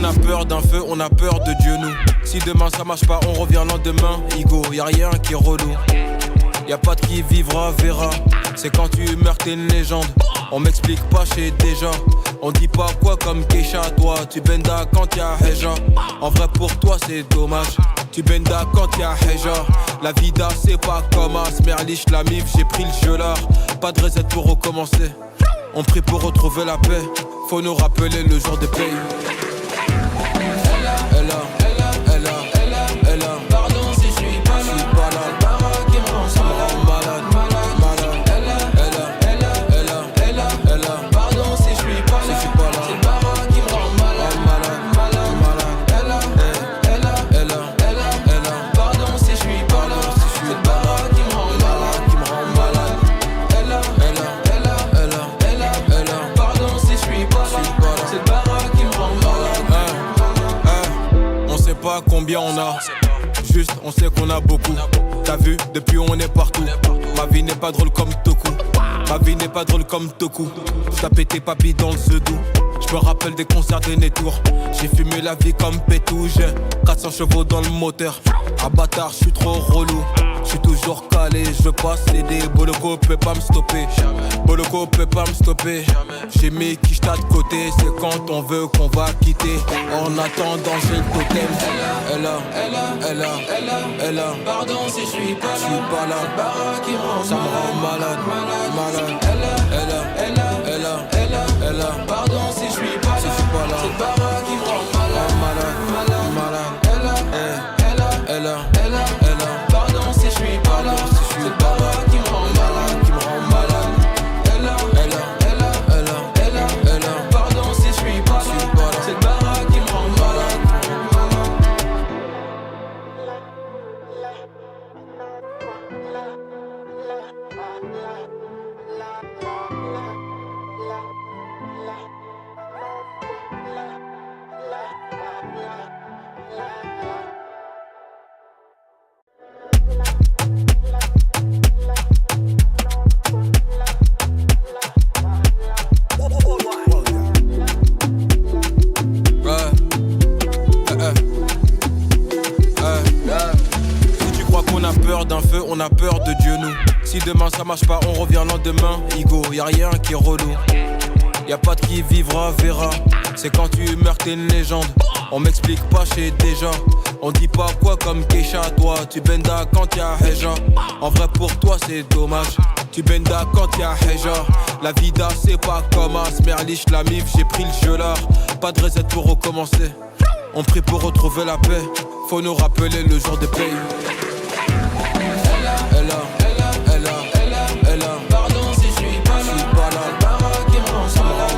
a peur d'un feu, on a peur de Dieu nous. Si demain ça marche pas, on revient le lendemain. Igo, y'a rien qui est relou. Y'a pas de qui vivra, verra. C'est quand tu meurs t'es une légende. On m'explique pas, j'sais déjà. On dit pas quoi comme Keisha. Toi tu benda quand y'a Heja. En vrai pour toi c'est dommage. Tu benda quand y'a Heja. La vida c'est pas comme As Merlich, la mif, j'ai pris le jeu là. Pas de reset pour recommencer. On prie pour retrouver la paix. Faut nous rappeler le jour de paye. Pardon si je suis pas là. C'est Bara qui me rend malade. Pardon si je suis pas là. C'est Bara qui me rend malade. Pardon si je suis pas là. C'est Bara qui me rend malade. Pardon si je suis pas là. C'est Bara qui me rend malade. On sait pas combien on a. Juste, on sait qu'on a beaucoup. T'as vu, depuis on est partout. Ma vie n'est pas drôle comme Toku. Ma vie n'est pas drôle comme Toku. J't'ai pété papy dans le Zedou. J'me rappelle des concerts des Nétours. J'ai fumé la vie comme Pétou. J'ai 400 chevaux dans le moteur. Ah bâtard, j'suis trop relou. J'suis toujours calé, je passe des Boloko peut pas me stopper. Boloko peut pas me stopper. J'ai mis Kishta de côté, c'est quand on veut qu'on va quitter. En attendant j'ai le totem. Elle a. Pardon si je suis pas là. J'suis pas là. C'est Bara qui me rend Ça me rend malade. Elle a. Pardon si je suis pas là. C'est Bara qui me rend malade. Elle a. Pardon si je suis pas là. C'est Bara qui me rend malade. Pardon si je suis pas là. C'est Bara qui me rend malade. Si tu crois qu'on a peur d'un feu, on a peur de Dieu nous. Si demain ça marche pas, on revient le lendemain. Igo, y'a rien qui est relou. Y'a pas de qui vivra, verra. C'est quand tu meurs t'es une légende. On m'explique pas, j'sais déjà. On dit pas quoi comme Keisha. Toi tu benda quand y'a Heja. En vrai pour toi c'est dommage. Tu benda quand y'a Heja. La vida c'est pas comme As Merlich, la mif, j'ai pris le jeu là. Pas de reset pour recommencer. On prie pour retrouver la paix. Faut nous rappeler le jour de paye. Pardon si je suis pas là. C'est Bara qui me rend malade.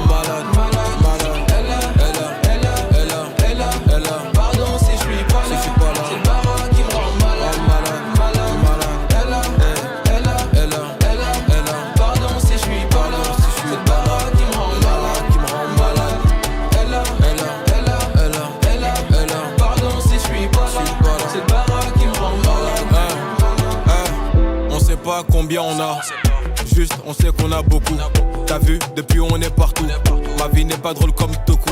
Pardon si je suis pas là. C'est Bara qui me rend malade. Pardon si je suis pas là. C'est Bara qui me rend malade. Pardon si je suis pas là. C'est Bara qui me rend malade. On sait pas combien on a. Juste, on sait qu'on a beaucoup. T'as vu, depuis on est partout. Ma vie n'est pas drôle comme Toku.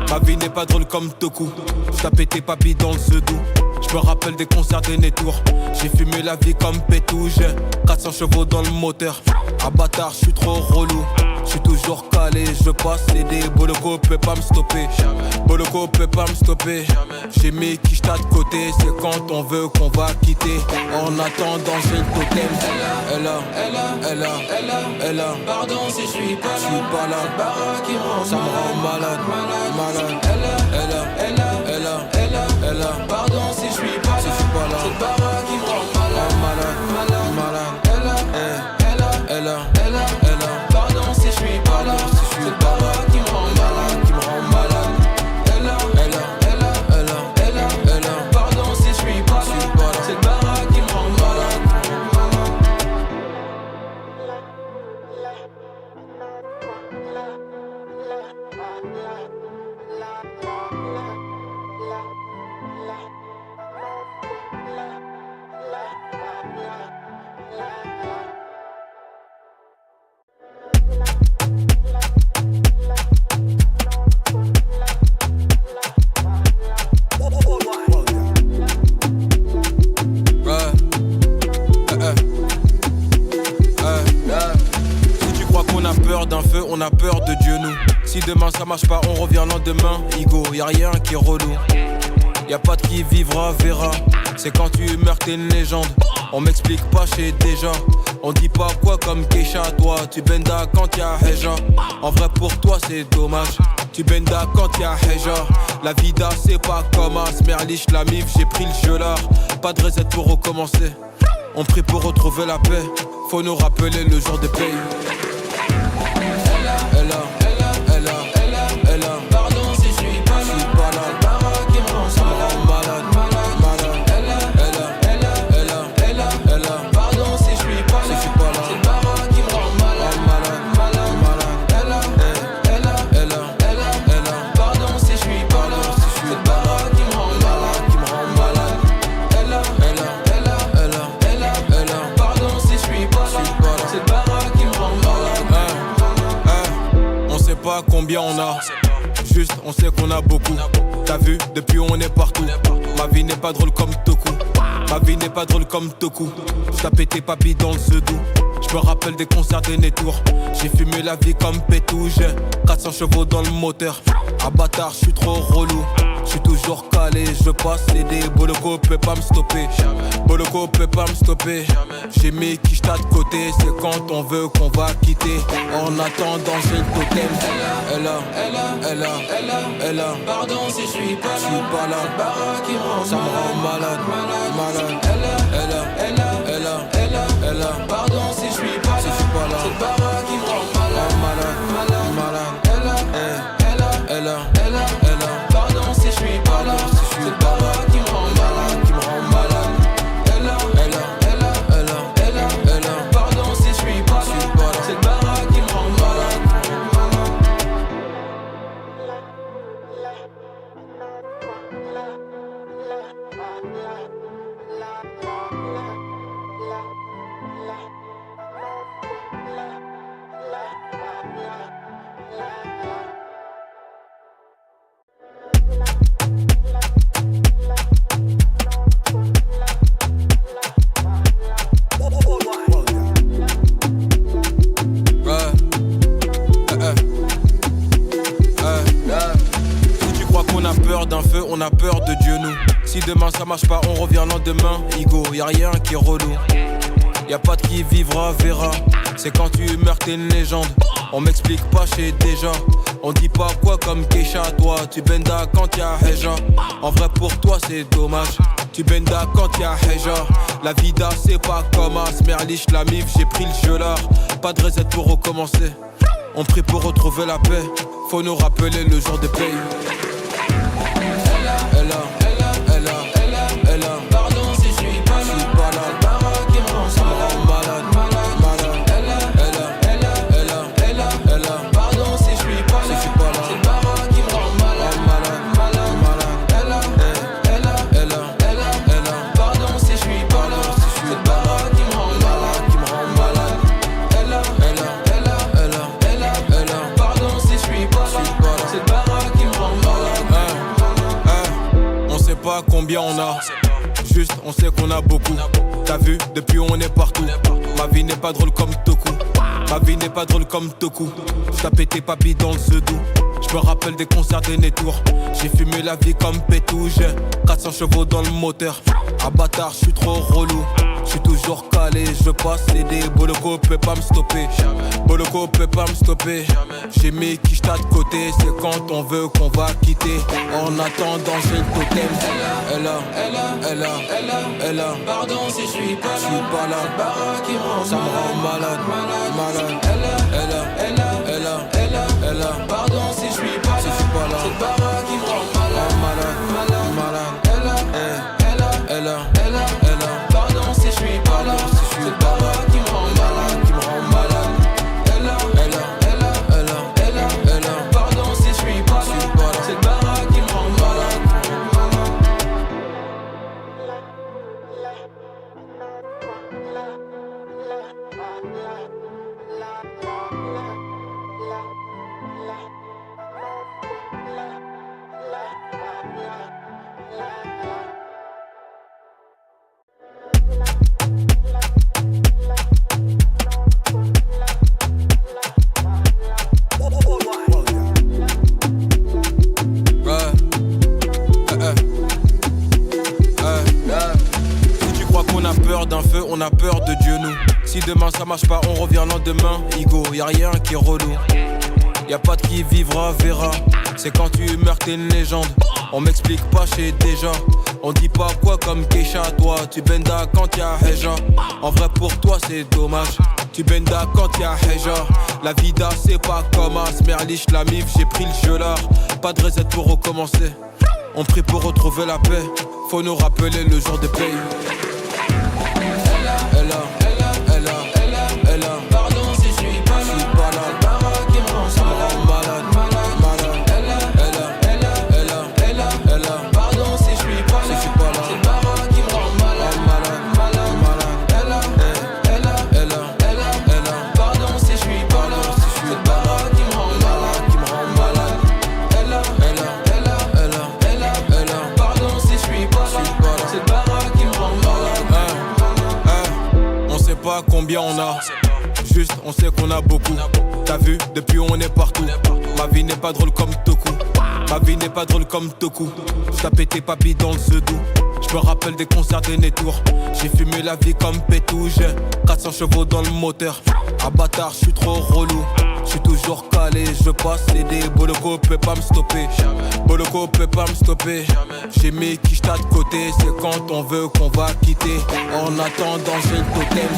Ma vie n'est pas drôle comme Toku. J't'ai pété papy dans le Zedou. J'me rappelle des concerts des Nétours. J'ai fumé la vie comme Pétou. J'ai 400 chevaux dans le moteur. Ah bâtard, j'suis trop relou. J'suis toujours calé, je passe des Boloko peut pas me stopper. Boloko peut pas me stopper. J'ai mis Kishta de côté, c'est quand on veut qu'on va quitter. En attendant j'ai le totem. Elle a. Pardon si je suis pas là. J'suis pas là. C'est Bara qui me rend Ça me rend malade. Elle a. Pardon si je suis pas là. C'est Bara qui me rend malade. Elle a. Pardon si je suis pas là. C'est Bara qui me rend malade. Pardon si je suis pas là. C'est Bara qui me rend malade. marche pas, on revient le lendemain. Igo, y'a rien qui est relou. Y'a pas de qui vivra, verra. C'est quand tu meurs t'es une légende. On m'explique pas, j'sais déjà. On dit pas quoi comme Keisha. Toi tu benda quand y'a Heja. En vrai pour toi c'est dommage. Tu benda quand y'a Heja. La vida c'est pas comme As Merlich, la mif, j'ai pris le jeu là. Pas de reset pour recommencer. On prie pour retrouver la paix. Faut nous rappeler le jour de paye. Pardon si je suis pas là. C'est Bara qui me rend malade. Pardon si je suis pas là. C'est Bara qui me rend malade. Pardon si je suis pas là. C'est Bara qui me rend malade. Pardon si je suis pas là. C'est Bara qui me rend malade. On sait pas combien on a. Juste, on sait qu'on a beaucoup. T'as vu, depuis on est partout. Ma vie n'est pas drôle comme Toku. Ma vie n'est pas drôle comme Toku. J't'ai pété papy dans le Zedou. J'me rappelle des concerts des Nétours. J'ai fumé la vie comme Pétou. J'ai 400 chevaux dans le moteur. Ah bâtard, j'suis trop relou. J'suis toujours calé, je passe des Boloko peut pas me stopper. Boloko peut pas me stopper. J'ai mis Kishta de côté, c'est quand on veut qu'on va quitter. En attendant j'ai le totem. Elle a. Pardon si je suis pas là. J'suis pas là. C'est Bara qui me rend Ça me rend malade. Elle a. Pardon si je suis pas là. C'est Bara qui me rend Elle a. Pardon si je suis pas là. C'est Bara qui me rend malade. Elle a. Pardon si je suis pas là. C'est Bara qui me rend malade. Si tu crois qu'on a peur d'un feu, on a peur de Dieu nous. Si demain ça marche pas, on revient le lendemain. Igo, y'a rien qui est relou. Y'a pas de qui vivra, verra. C'est quand tu meurs t'es une légende. On m'explique pas, j'sais déjà. On dit pas quoi comme Keisha. Toi tu benda quand y'a Heja. En vrai pour toi c'est dommage. Tu benda quand y'a Heja. La vida c'est pas comme As Merlich, la mif, j'ai pris le jeu là. Pas de reset pour recommencer. On prie pour retrouver la paix. Faut nous rappeler le jour de paye. Elle a. Pardon si je suis pas là. C'est Bara qui me rend malade. Pardon si je suis pas là. C'est Bara qui me rend malade. Pardon si je suis pas là. C'est Bara qui me rend malade. Pardon si je suis pas là. C'est Bara qui me rend malade. On sait pas combien on a. Juste, on sait qu'on a beaucoup. T'as vu, depuis on est partout. Ma vie n'est pas drôle comme Toku. Ma vie n'est pas drôle comme Toku. J't'ai pété papy dans le Zedou. J'me rappelle des concerts des Nétours. J'ai fumé la vie comme Pétou. J'ai 400 chevaux dans le moteur. Ah bâtard, j'suis trop relou. J'suis toujours calé, je passe des Boloko peut pas me stopper. Boloko peut pas me stopper. J'ai mis Kishta de côté, c'est quand on veut qu'on va quitter. En attendant j'ai le totem. Elle a. Pardon si je suis pas là. J'suis pas là. C'est Bara qui me rend Ça me rend malade. Elle a. Pardon si je suis pas là. C'est Bara qui me rend malade. Elle a. Pardon si je suis pas là. C'est Bara qui me rend malade. Pardon si je suis pas là. C'est Bara qui me rend malade. La a peur de Dieu nous. Si demain ça marche pas, on revient le lendemain. Igo, y'a rien qui est relou. Y'a pas de qui vivra, verra. C'est quand tu meurs t'es une légende. On m'explique pas, j'sais déjà. On dit pas quoi comme Keisha. Toi tu benda quand y'a Heja. En vrai pour toi c'est dommage. Tu benda quand y'a Heja. La vida c'est pas comme As Merlich, la mif, j'ai pris le jeu là. Pas de reset pour recommencer. On prie pour retrouver la paix. Faut nous rappeler le jour de paye. Pardon si je suis pas là. C'est Bara qui me rend malade. Pardon si je suis pas là. C'est Bara qui me rend malade. Pardon si je suis pas là. C'est Bara qui me rend malade. Pardon si je suis pas là. C'est Bara qui me rend malade. On sait pas combien on a. Juste, on sait qu'on a beaucoup. T'as vu, depuis on est partout. Ma vie n'est pas drôle comme Toku. Ma vie n'est pas drôle comme Toku. J't'ai pété papy dans le Zedou. J'me rappelle des concerts des Nétours. J'ai fumé la vie comme Pétou. J'ai 400 chevaux dans le moteur. Ah bâtard, j'suis trop relou. J'suis toujours calé, je passe des Boloko peut pas me stopper. Boloko peut pas me stopper. J'ai mis Kishta de côté, c'est quand on veut qu'on va quitter. En attendant j'ai le totem.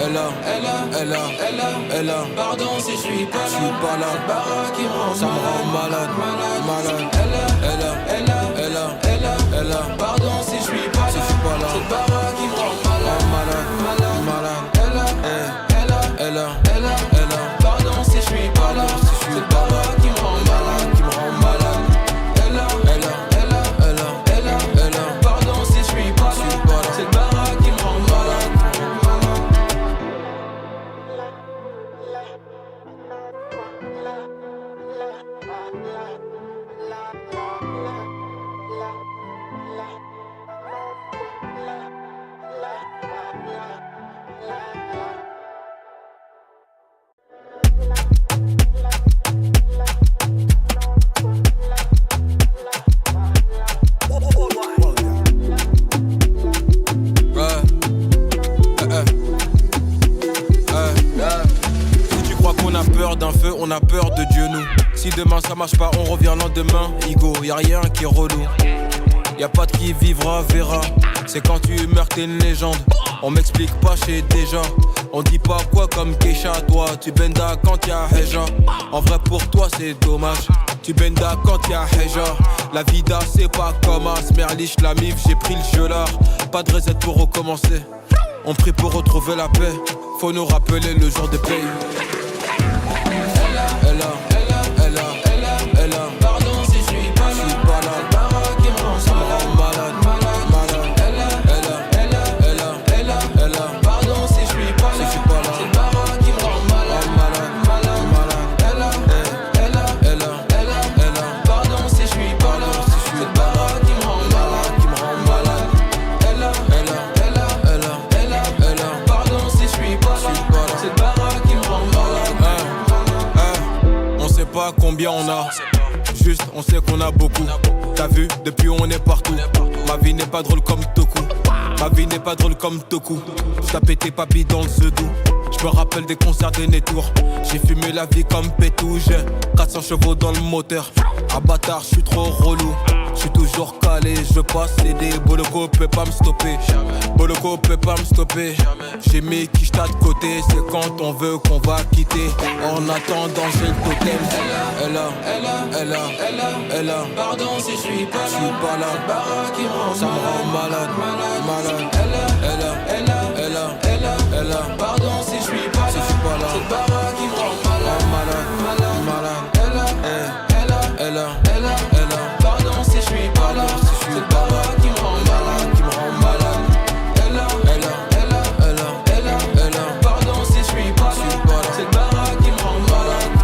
Elle a. Pardon si je suis pas là. J'suis pas là. Bara qui me rend Ça me rend malade. Elle a. Pardon si je suis pas là. C'est Bara qui me rend malade. Elle a. Pardon si je suis pas là. C'est Bara qui me rend malade. Elle a. Pardon si je suis pas là. C'est Bara qui me rend malade. Si tu crois qu'on a peur d'un feu, on a peur de Dieu nous. Si demain ça marche pas, on revient le lendemain. Igo, y'a rien qui est relou. Y'a pas de qui vivra, verra. C'est quand tu meurs t'es une légende. On m'explique pas, j'sais déjà. On dit pas quoi comme Keisha. Toi tu benda quand y'a Heja. En vrai pour toi c'est dommage. Tu benda quand y'a Heja. La vida c'est pas comme As Merlich, la mif, j'ai pris le jeu là. Pas de reset pour recommencer. On prie pour retrouver la paix. Faut nous rappeler le jour de paye. Elle a. Pardon si je suis pas là. C'est Bara qui me rend malade. Elle a. Pardon si je suis pas là. C'est Bara qui me rend malade. Elle a. Pardon si je suis pas là. C'est Bara qui me rend malade. Elle a. Pardon si je suis pas là. C'est Bara qui me rend malade. On sait pas combien on a. Juste, on sait qu'on a beaucoup. T'as vu, depuis on est partout. Ma vie n'est pas drôle comme Toku. Ma vie n'est pas drôle comme Toku. J't'ai pété papy dans le Zedou. J'me rappelle des concerts des Nétours. J'ai fumé la vie comme Pétou. J'ai 400 chevaux dans le moteur. Ah bâtard, j'suis trop relou. J'suis toujours calé, je passe des Boloko peut pas me stopper. Boloko peut pas me stopper. J'ai mis Kishta de côté, c'est quand on veut qu'on va quitter. En attendant j'ai le totem. Elle a. Pardon si je suis pas là. J'suis pas là. Bara qui me rend Ça me rend malade. Elle a. Pardon si je suis pas là. C'est Bara qui me rend malade. Elle a. Pardon si je suis pas là. C'est Bara qui me rend malade. Elle a. Pardon si je suis pas là. C'est Bara qui me rend malade.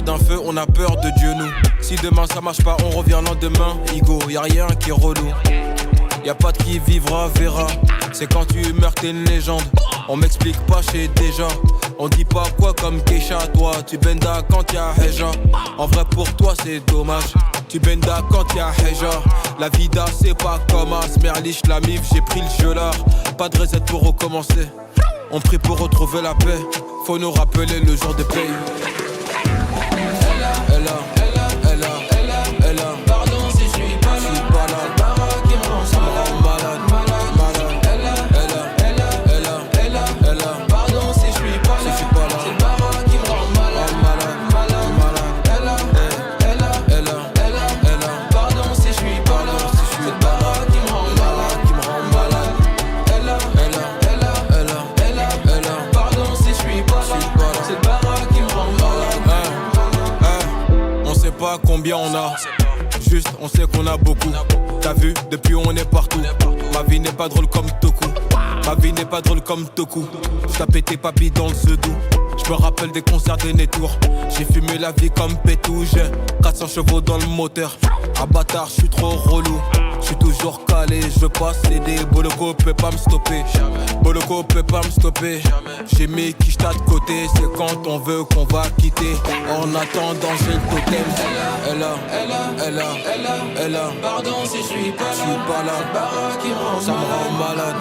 d'un feu, on a peur de Dieu nous. Si demain ça marche pas, on revient le lendemain. Igo, y'a rien qui est relou. Y'a pas de qui vivra, verra. C'est quand tu meurs t'es une légende. On m'explique pas, j'sais déjà. On dit pas quoi comme Keisha. Toi tu benda quand y'a Heja. En vrai pour toi c'est dommage. Tu benda quand y'a Heja. La vida c'est pas comme As Merlich, la mif, j'ai pris le jeu là. Pas de reset pour recommencer. On prie pour retrouver la paix. Faut nous rappeler le jour de paye. Pardon si je suis pas là. C'est Bara qui me rend, ça me rend malade. Pardon si je suis pas là. C'est Bara qui me rend malade. Pardon si je suis pas là. C'est Bara qui me rend malade. Pardon si je suis pas là. C'est Bara qui me rend malade. On sait pas combien on a. Juste, on sait qu'on a beaucoup. T'as vu, depuis on est partout. Ma vie n'est pas drôle comme Toku. Ma vie n'est pas drôle comme Toku. J't'ai pété papy dans le Zedou. J'me rappelle des concerts des Nétours. J'ai fumé la vie comme Pétou. J'ai 400 chevaux dans le moteur. Ah bâtard, j'suis trop relou. J'suis toujours calé, je passe des Boloko peut pas me stopper. Boloko peut pas me stopper. J'ai mis Kishta de côté, c'est quand on veut qu'on va quitter. En attendant j'ai le totem. Elle a. Pardon si je suis pas là. J'suis pas là. C'est Bara qui me rend Ça me rend malade.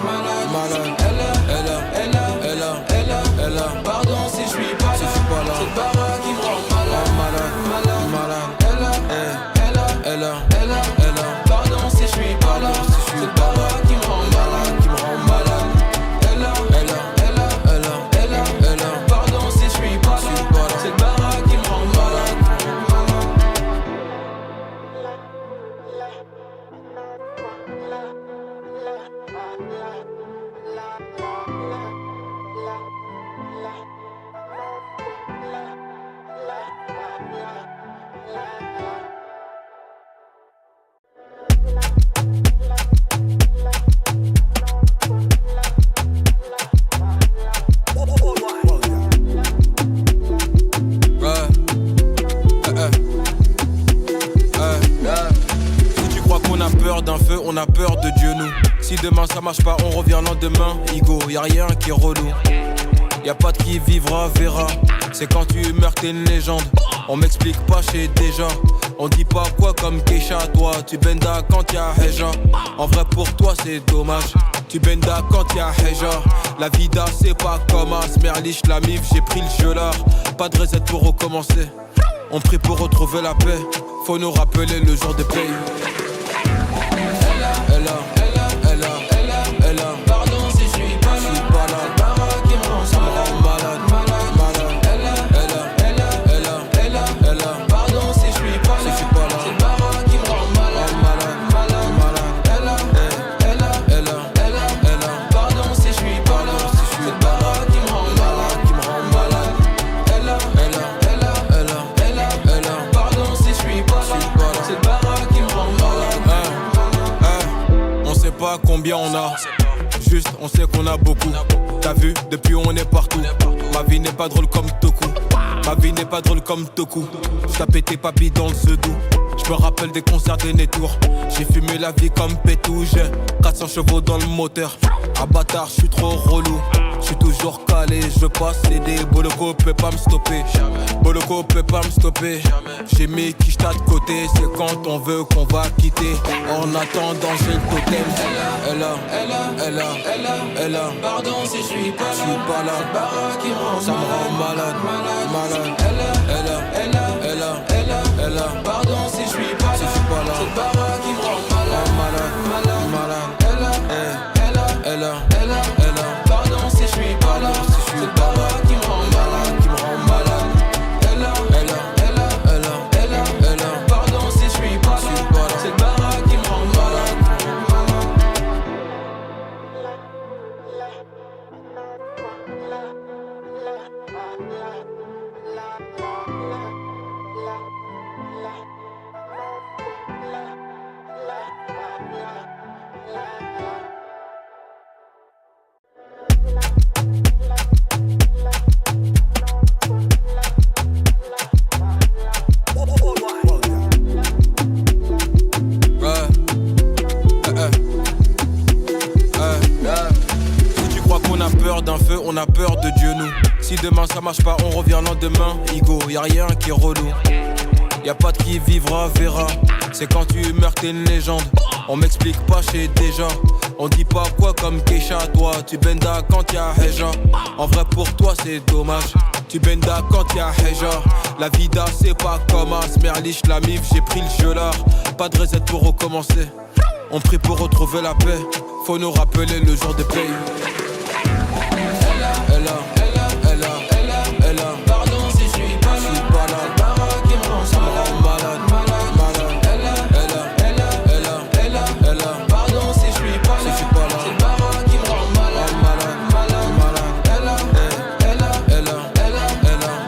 Elle a. Pardon si je suis pas là. C'est Bara qui me rend malade. Pardon si je suis pas là. C'est Bara qui me rend malade. Pardon si je suis pas là. C'est Bara qui me rend malade. Si tu crois qu'on a peur d'un feu, on a peur de Dieu nous. Si demain ça marche pas, on revient le lendemain. Igo, y'a rien qui est relou. Y'a pas de qui vivra, verra. C'est quand tu meurs t'es une légende. On m'explique pas, j'sais déjà. On dit pas quoi comme Keisha. Toi tu benda quand y'a Heja. En vrai pour toi c'est dommage. Tu benda quand y'a Heja. La vida c'est pas comme As Merlich, la mif, j'ai pris le jeu là. Pas de reset pour recommencer. On prie pour retrouver la paix. Faut nous rappeler le jour de paye. Pardon si je suis pas là. C'est Bara qui me rend, ça me rend malade. Pardon si je suis pas là. C'est Bara qui me rend malade. Pardon si je suis pas là. C'est Bara qui me rend malade. Pardon si je suis pas là. C'est Bara qui me rend malade. On sait pas combien on a. Juste, on sait qu'on a beaucoup. T'as vu, depuis on est partout. Ma vie n'est pas drôle comme Toku. Ma vie n'est pas drôle comme Toku. J't'ai pété papy dans le Zedou. J'me rappelle des concerts des Nétours. J'ai fumé la vie comme Pétou. J'ai 400 chevaux dans le moteur. Ah bâtard, j'suis trop relou. J'suis toujours calé, je passe des Boloko peut pas me stopper. Boloko peut pas me stopper. J'ai mis Kishta de côté, c'est quand on veut qu'on va quitter. En attendant j'ai le totem. Elle a. Pardon si je suis pas là. J'suis pas là. C'est Bara qui me rend Ça me rend malade. Elle a. Pardon si je suis pas là. C'est Bara qui me rend malade. Elle a. Pardon si je suis pas là. C'est Bara qui me rend malade. Pardon si je suis pas là. C'est Bara qui me rend malade. La demain ça marche pas, on revient le lendemain. Igo, y'a rien qui est relou. Y'a pas de qui vivra, verra. C'est quand tu meurs t'es une légende. On m'explique pas, j'sais déjà. On dit pas quoi comme Keisha. Toi tu benda quand y'a Heja. En vrai pour toi c'est dommage. Tu benda quand y'a Heja. La vida c'est pas comme As Merlich, la mif, j'ai pris le jeu là. Pas de reset pour recommencer. On prie pour retrouver la paix. Faut nous rappeler le jour de paye. Pardon si je suis pas là. C'est Bara qui me rend malade. Pardon si je suis pas là. C'est Bara qui me rend malade.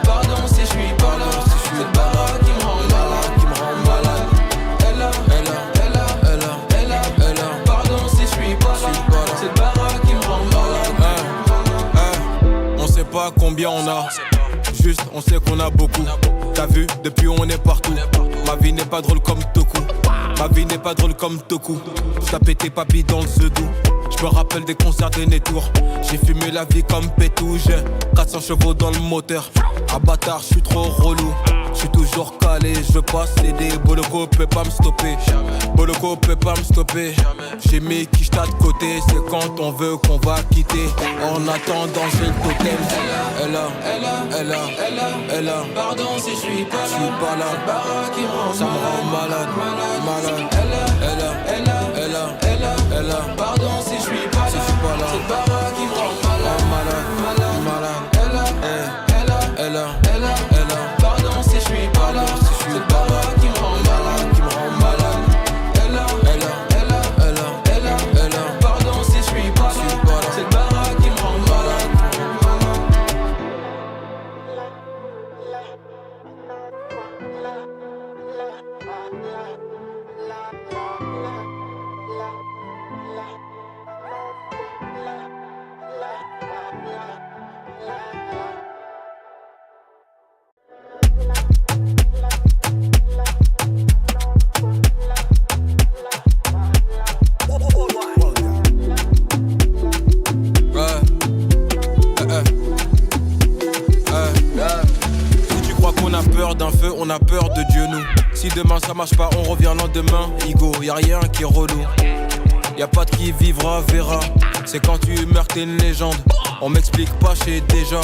Pardon si je suis pas là. C'est Bara qui me rend malade. Pardon si je suis pas là. C'est Bara qui me rend malade. On sait pas combien on a. Juste, on sait qu'on a beaucoup. T'as vu, depuis on est partout. Ma vie n'est pas drôle comme Toku. Ma vie n'est pas drôle comme Toku. J't'ai pété papy dans le Zedou. J'me rappelle des concerts des Nétours. J'ai fumé la vie comme Pétou. J'ai 400 chevaux dans le moteur. Ah bâtard, j'suis trop relou. J'suis toujours calé, je passe des Boloko peut pas me stopper. Boloko peut pas me stopper. J'ai mis Kishta de côté, c'est quand on veut qu'on va quitter. En attendant j'ai le totem. Elle a. Pardon si je suis pas là. J'suis pas là. C'est Bara qui me rend Ça me rend malade. Elle a. Pardon si je suis pas là. C'est Bara qui me rend malade. Elle a. Pardon si je suis pas là. C'est Bara qui me rend malade. Elle a. Pardon si je suis pas là. C'est Bara qui me rend malade. Si tu crois qu'on a peur d'un feu, on a peur de Dieu nous. Si demain ça marche pas, on revient le lendemain. Igo, y'a rien qui est relou. Y'a pas de qui vivra, verra. C'est quand tu meurs t'es une légende. On m'explique pas, j'sais déjà.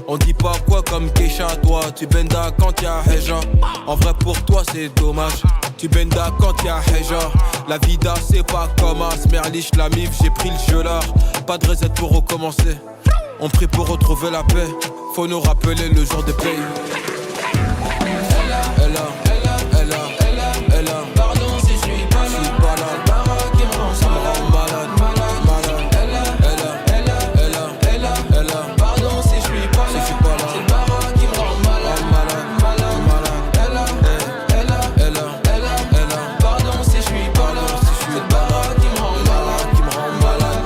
On dit pas quoi comme Keisha. Toi tu benda quand y'a Heja. En vrai pour toi c'est dommage. Tu benda quand y'a Heja. La vida c'est pas comme As Merlich, la mif, j'ai pris le jeu là. Pas de reset pour recommencer. On prie pour retrouver la paix. Faut nous rappeler le jour de paye. Elle a. Pardon si je suis pas là. C'est Bara qui me rend malade. Pardon si je suis pas là. C'est Bara qui me rend malade. Pardon si je suis pas là. C'est Bara qui me rend malade.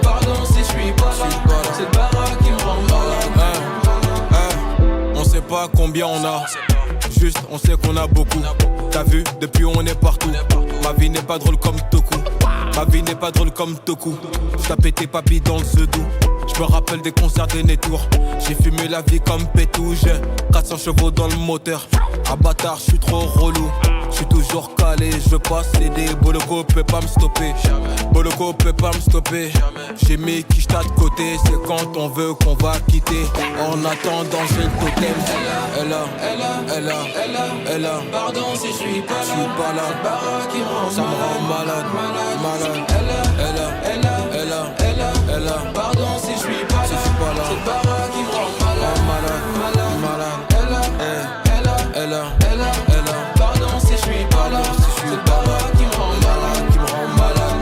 Pardon si je suis pas là. C'est Bara qui me rend malade. On sait pas combien on a. Juste, on sait qu'on a beaucoup. T'as vu, depuis on est partout. Ma vie n'est pas drôle comme Toku. Ma vie n'est pas drôle comme Toku. J't'ai pété papy dans le Zedou. J'me rappelle des concerts des Nétours. J'ai fumé la vie comme Pétou. J'ai 400 chevaux dans le moteur. Ah bâtard, j'suis trop relou. J'suis toujours calé, je passe des Boloko peut pas me stopper. Boloko peut pas me stopper. J'ai mis Kishta de côté, c'est quand on veut qu'on va quitter. En attendant j'ai le totem. Elle a. Pardon si je suis pas là. J'suis pas là. C'est Bara qui me rend Ça me rend malade. Elle a. Pardon si je suis pas là. C'est Bara qui me rend malade. Pardon si je suis pas là. C'est Bara qui me rend malade.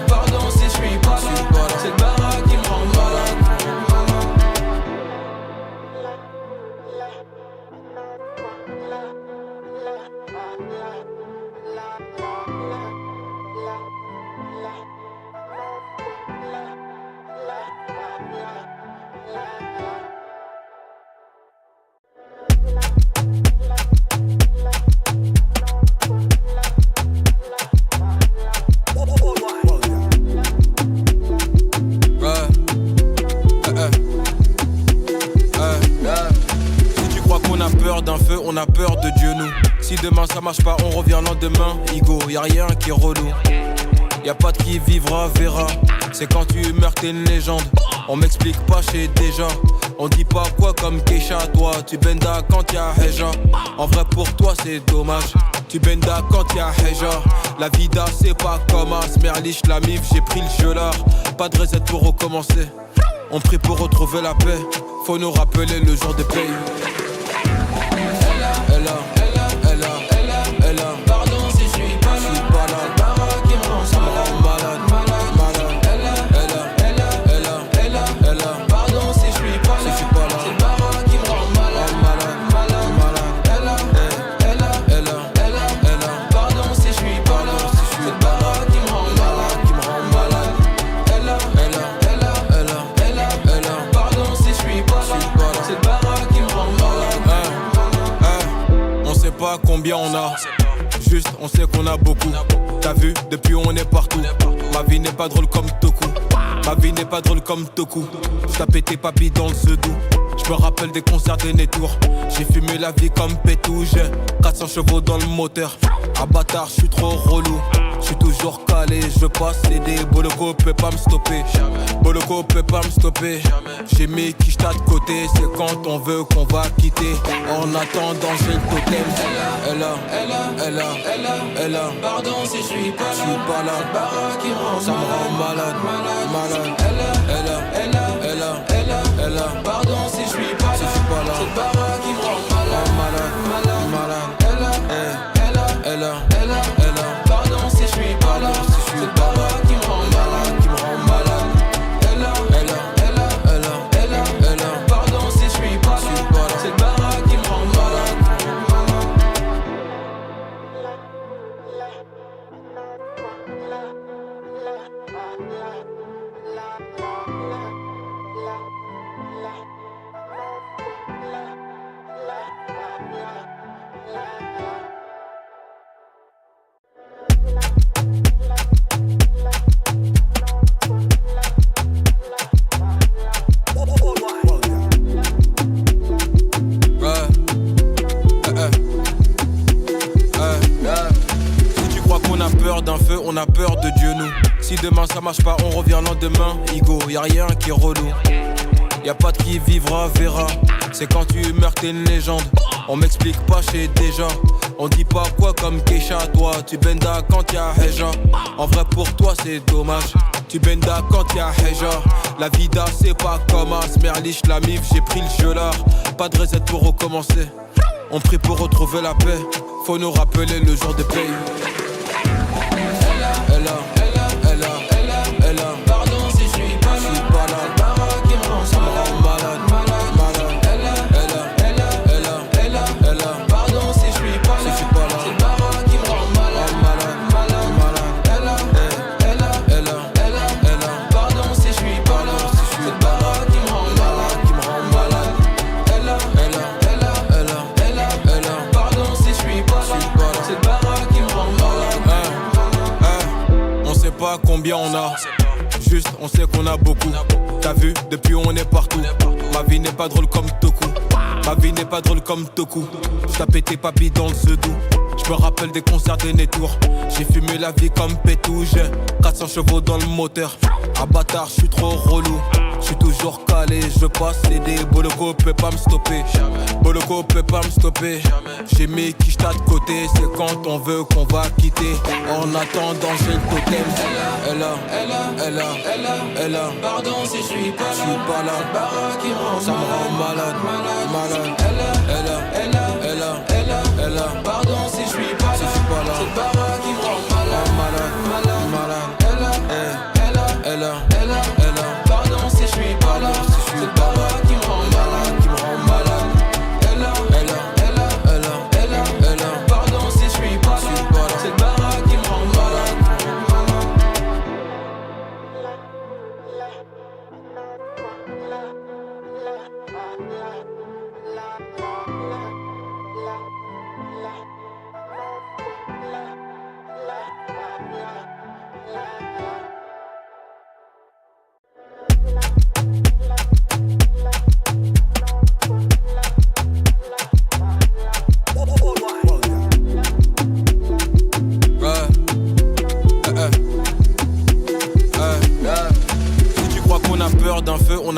Pardon si je suis pas là. C'est Bara qui me rend malade. peur d'un feu, on a peur de Dieu nous. Si demain ça marche pas, on revient le lendemain. Igo, y'a rien qui est relou. Y'a pas de qui vivra, verra. C'est quand tu meurs t'es une légende. On m'explique pas, j'sais déjà. On dit pas quoi comme Keisha. Toi tu benda quand y'a Heja. En vrai pour toi c'est dommage. Tu benda quand y'a Heja. La vida c'est pas comme As Merlich, la mif, j'ai pris le jeu là. Pas de reset pour recommencer. On prie pour retrouver la paix. Faut nous rappeler le jour de paye. Pardon si je suis pas là. Cette baraque qui me rend malade. Pardon si je suis pas là. Cette baraque qui me rend malade. Pardon si je suis pas là. Cette baraque qui me rend malade. Pardon si je suis pas là. Cette baraque qui me rend malade. On sait pas combien on a. Juste, on sait qu'on a beaucoup. T'as vu, depuis on est partout. Ma vie n'est pas drôle comme Toku. Ma vie n'est pas drôle comme Toku. J't'ai pété papy dans le sedou. J'me rappelle des concerts des Nétours. J'ai fumé la vie comme Pétou. J'ai 400 chevaux dans le moteur. Ah bâtard, j'suis trop relou. J'suis toujours calé, je passe des Boloko peut pas me stopper. Boloko peut pas me stopper. J'ai mis Kishta de côté, c'est quand on veut qu'on va quitter. En attendant j'ai le totem. Elle a. Pardon si je suis pas là. J'suis pas là. Cette baraque qui me rend Ça me rend malade. Elle a. Pardon si je suis pas là. Cette baraque qui me rend malade. Elle a. Pardon si je suis pas là. Cette baraque qui me rend malade. Elle a. Pardon si je suis pas là. Cette baraque qui me rend malade. Si tu crois qu'on a peur d'un feu, on a peur de Dieu nous. Si demain ça marche pas, on revient le lendemain. Igo, y'a rien qui est relou. Y'a pas de qui vivra, verra. C'est quand tu meurs t'es une légende. On m'explique pas, j'sais déjà. On dit pas quoi comme Keisha. Toi tu benda quand y'a Heja. En vrai pour toi c'est dommage. Tu benda quand y'a Heja. La vida c'est pas comme As Merlich, la mif, j'ai pris le jeu là. Pas de reset pour recommencer. On prie pour retrouver la paix. Faut nous rappeler le jour de paye. Elle a. Pardon si je suis pas là. Cette baraque qui me rend malade. Elle a. Pardon si je suis pas là. Cette baraque qui me rend malade. Elle a. Pardon si je suis pas là. Cette baraque qui me rend malade. Elle a. Pardon si je suis pas là. Cette baraque qui me rend malade. On sait pas combien on a. Juste, on sait qu'on a beaucoup. T'as vu, depuis on est partout. Ma vie n'est pas drôle comme Toku. Ma vie n'est pas drôle comme Toku. J't'ai pété papy dans le sedou. J'me rappelle des concerts des Nétours. J'ai fumé la vie comme Pétou. J'ai 400 chevaux dans le moteur. Ah bâtard, j'suis trop relou. J'suis toujours calé, je passe des Boloko peut pas me stopper. Boloko peut pas me stopper. J'ai mis Kishta de côté, c'est quand on veut qu'on va quitter. En attendant j'ai le totem. Elle a. Pardon si je suis pas là. J'suis pas là. Cette baraque qui me rend Ça me rend malade. Elle a. Pardon si je suis pas là. Cette baraque qui me rend malade. Elle a. Pardon si je suis pas là. Cette baraque qui me rend malade. Elle a. Pardon si je suis pas là. Cette baraque qui me rend malade. La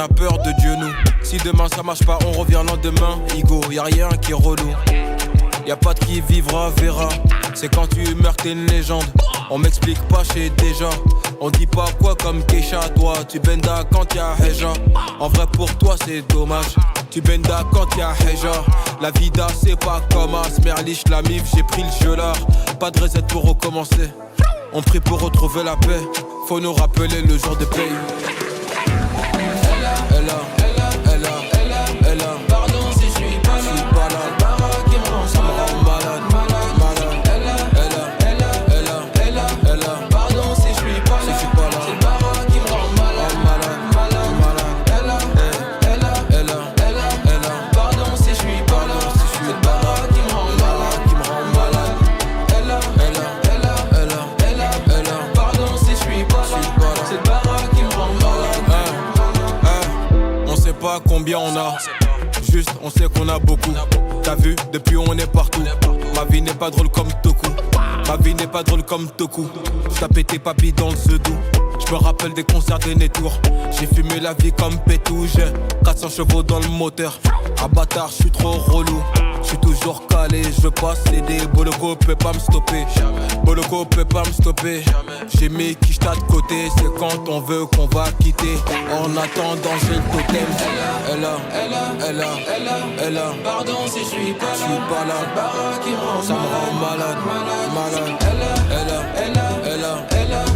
a peur de Dieu nous. Si demain ça marche pas, on revient le lendemain. Igo, y'a rien qui est relou. Y'a pas de qui vivra, verra. C'est quand tu meurs t'es une légende. On m'explique pas, j'sais déjà. On dit pas quoi comme Keisha. Toi tu benda quand y'a Heja. En vrai pour toi c'est dommage. Tu benda quand y'a Heja. La vida c'est pas comme As. Merlich la mif, j'ai pris le jeu là. Pas de reset pour recommencer. On prie pour retrouver la paix. Faut nous rappeler le jour de paye. Pardon si je suis pas là. Cette baraque qui me rend malade. Pardon si je suis pas là. Cette baraque qui me rend malade. Pardon si je suis pas là. Cette baraque qui me rend malade. Pardon si je suis pas là. Cette baraque qui me rend malade. On sait pas combien on a. Juste, on sait qu'on a beaucoup. T'as vu, depuis on est partout. Ma vie n'est pas drôle comme Toku. Ma vie n'est pas drôle comme Toku. J't'ai pété papy dans le Zedou. J'me rappelle des concerts des Nétours. J'ai fumé la vie comme Pétou. J'ai 400 chevaux dans le moteur. Un bâtard, j'suis trop relou. J'suis toujours calé, je passe des Boloko peut pas me stopper. Boloko peut pas me stopper. J'ai mis qui j't'a de côté. C'est quand on veut qu'on va quitter. En attendant j'ai le totem. Elle a. Pardon si je suis pas là. J'suis pas là. Cette baraque qui me rend Ça me rend malade.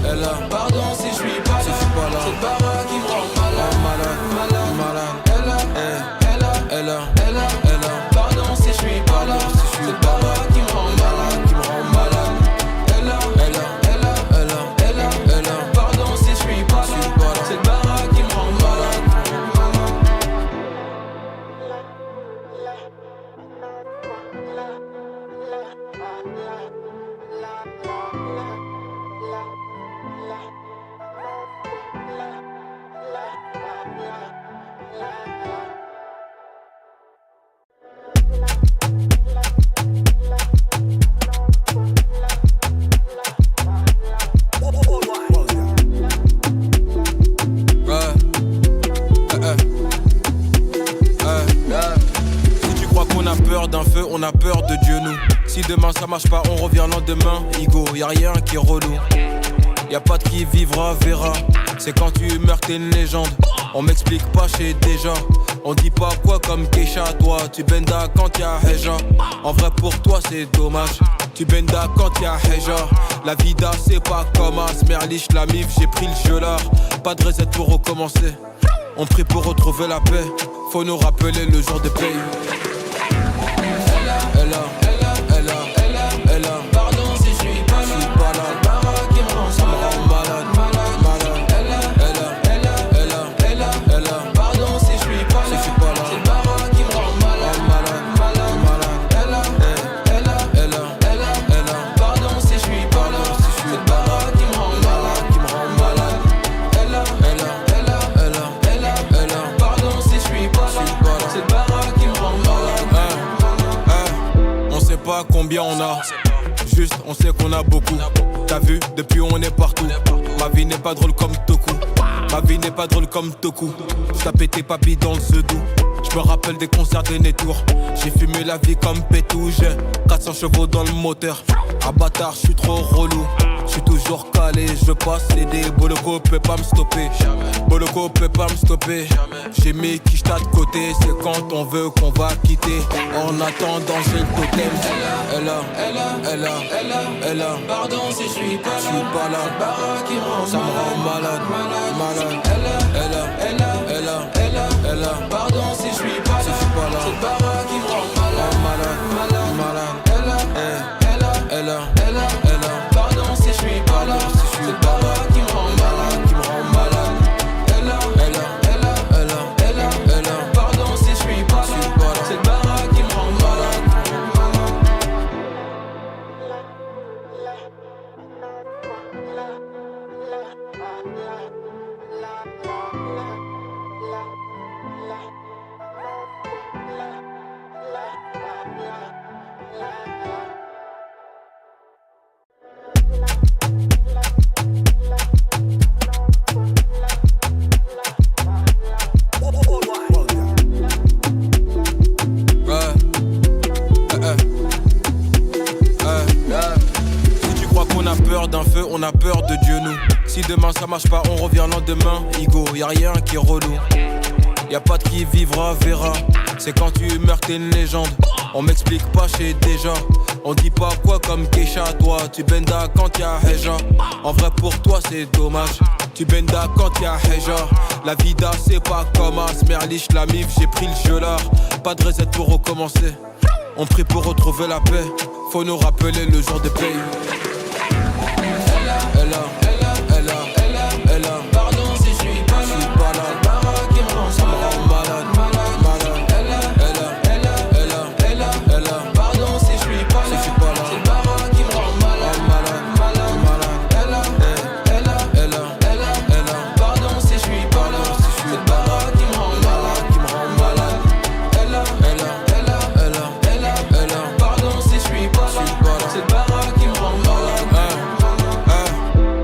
Elle a. Pardon si je suis pas là. Cette baraque qui me rend malade. Elle a. Pardon si je suis pas là. Cette baraque qui me rend malade. Elle a. Pardon si je suis pas là. Cette baraque qui me rend malade. Si tu crois qu'on a peur d'un feu, on a peur de Dieu nous. Si demain ça marche pas, on revient le lendemain. Igo, y'a rien qui est relou. Y'a pas de qui vivra, verra. C'est quand tu meurs t'es une légende. On m'explique pas, j'sais déjà. On dit pas quoi comme Keisha. Toi tu benda quand y'a Heja. En vrai pour toi c'est dommage. Tu benda quand y'a Heja. La vida c'est pas comme As. Merlich la mif, j'ai pris le jeu là. Pas de reset pour recommencer. On prie pour retrouver la paix. Faut nous rappeler le jour de paye. Elle a. Pardon si je suis pas là. Cette baraque qui me rend malade. Elle a. Pardon si je suis pas là. Cette baraque qui me rend malade. Elle a. Pardon si je suis pas là. Cette baraque qui me rend malade. Elle a. Pardon si je suis pas là. Cette baraque qui me rend malade. On sait pas combien on a. Juste, on sait qu'on a beaucoup. T'as vu, depuis on est partout. Ma vie n'est pas drôle comme Toku. Ma vie n'est pas drôle comme Toku. J't'ai pété papy dans le Zedou. J'me rappelle des concerts des Nétours. J'ai fumé la vie comme Pétou. J'ai 400 chevaux dans le moteur. Un bâtard, j'suis trop relou. J'suis toujours calé, je passe des Boloko peut pas me stopper. Boloko peut pas me stopper. J'ai mis qui j't'a de côté. C'est quand on veut qu'on va quitter. En attendant j'ai le totem. Elle a. Pardon si je suis pas là. J'suis pas là. Cette baraque qui me rend Ça me rend malade. Elle a. Pardon si je suis pas là. Cette baraque qui me rend malade. Elle a. Pardon si je suis pas là. Cette baraque qui me rend malade. Elle a. Pardon si je suis pas là. Cette baraque qui me rend malade. La on a peur de Dieu nous. Si demain ça marche pas, on revient le lendemain. Igo, y'a rien qui est relou. Y'a pas de qui vivra, verra. C'est quand tu meurs t'es une légende. On m'explique pas, j'sais déjà. On dit pas quoi comme Keisha. Toi tu benda quand y'a Heja. En vrai pour toi c'est dommage. Tu benda quand y'a Heja. La vida c'est pas comme As Merlich, la mif, j'ai pris le jeu là. Pas de reset pour recommencer. On prie pour retrouver la paix. Faut nous rappeler le jour de paye. Pardon si je suis pas là. Le baraque qui me rend ça me rend malade. Pardon si je suis pas là. C'est le baraque qui me rend malade. Pardon si je suis pas là. C'est le baraque qui me rend malade. Pardon si je suis pas là. C'est le baraque qui me rend malade.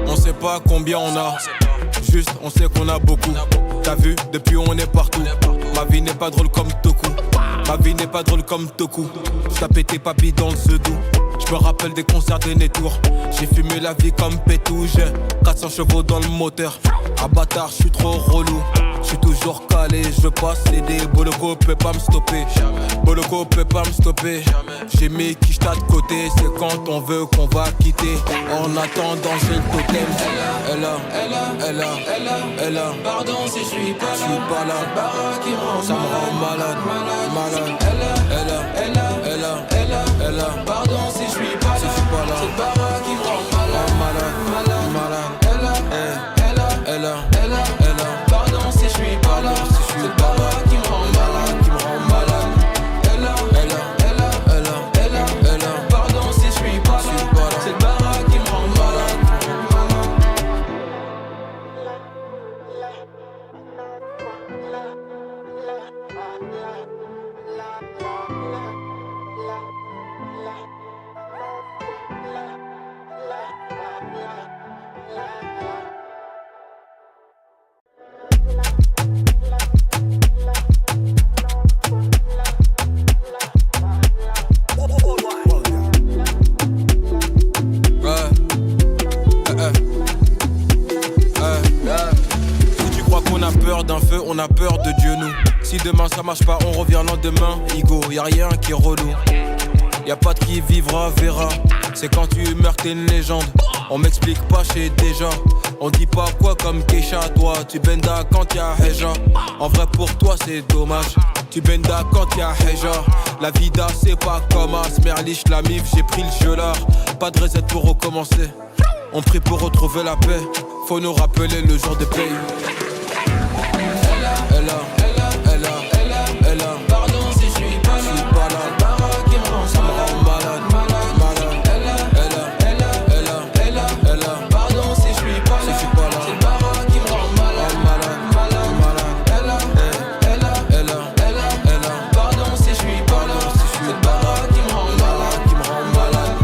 On sait pas combien on a. Juste, on sait qu'on a beaucoup. T'as vu, depuis on est partout. Ma vie n'est pas drôle comme Toku. Ma vie n'est pas drôle comme Toku. J't'ai pété papy dans le Zedou. J'me rappelle des concerts des Nétours. J'ai fumé la vie comme Pétou. J'ai 400 chevaux dans le moteur. Ah bâtard, j'suis trop relou. J'suis toujours calé, je passe des Boloko peut pas me stopper. Boloko peut pas me stopper. J'ai mis qui j't'a de côté. C'est quand on veut qu'on va quitter. En attendant j'ai le totem. Elle là. Pardon si je suis pas là. J'suis pas là. Le baraque qui me rend Ça me rend malade. Elle là. Pardon si je suis pas là. C'est le baraque qui me rend malade. Elle là. Pardon si je suis pas là. C'est le baraque qui me rend malade. Elle là. Pardon si je suis pas là. C'est le baraque qui me rend malade. Si tu crois qu'on a peur d'un feu, on a peur de Dieu nous. Si demain ça marche pas, on revient le lendemain. Igo, y'a rien qui est relou. Y'a pas de qui vivra, verra. C'est quand tu meurs t'es une légende. On m'explique pas, j'sais déjà. On dit pas quoi comme Keisha. Toi tu benda quand y'a Heja. En vrai pour toi c'est dommage. Tu benda quand y'a Heja. La vida c'est pas comme As Merlich, la mif, j'ai pris le jeu là. Pas de reset pour recommencer. On prie pour retrouver la paix. Faut nous rappeler le jour de paye. Pardon si je suis pas là. Le baraque qui me rend ça me rend malade. Pardon si je suis pas là. C'est le baraque qui me rend malade. Pardon si je suis pas là. C'est le baraque qui me rend malade.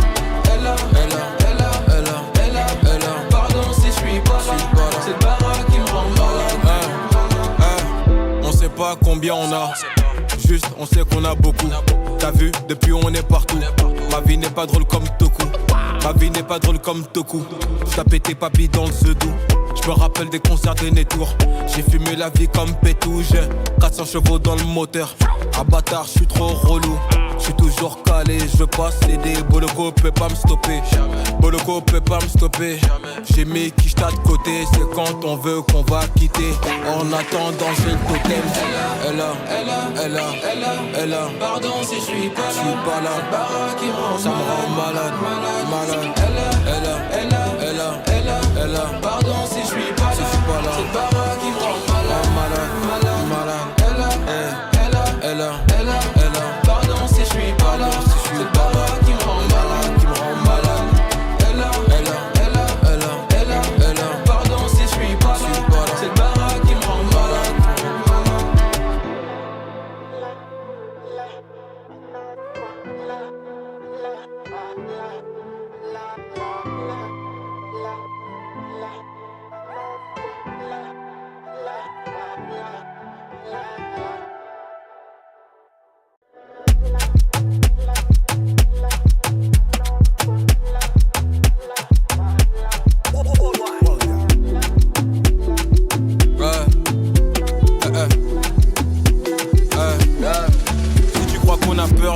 Pardon si je suis pas là. C'est le baraque qui me rend malade. On sait pas combien on a. Juste, on sait qu'on a beaucoup. T'as vu, depuis on est partout. Ma vie n'est pas drôle comme Toku. Ma vie n'est pas drôle comme Toku. J't'ai pété papy dans le Zedou. J'me rappelle des concerts des Nétours. J'ai fumé la vie comme Pétou. J'ai 400 chevaux dans le moteur. Ah bâtard, j'suis trop relou. J'suis toujours calé, je passe des Boloko peut pas me stopper. Boloko peut pas me stopper. J'ai mis qui j't'a de côté. C'est quand on veut qu'on va quitter. En attendant j'ai le totem. Elle là. Pardon si je suis pas là. J'suis pas là. Le baraque qui me rend Ça me rend malade. Elle là. Pardon si je suis pas là. C'est le baraque qui me rend malade. Elle là. Pardon si je suis pas là. C'est le baraque qui me rend malade. Pardon si je suis pas là. C'est le baraque qui me rend malade.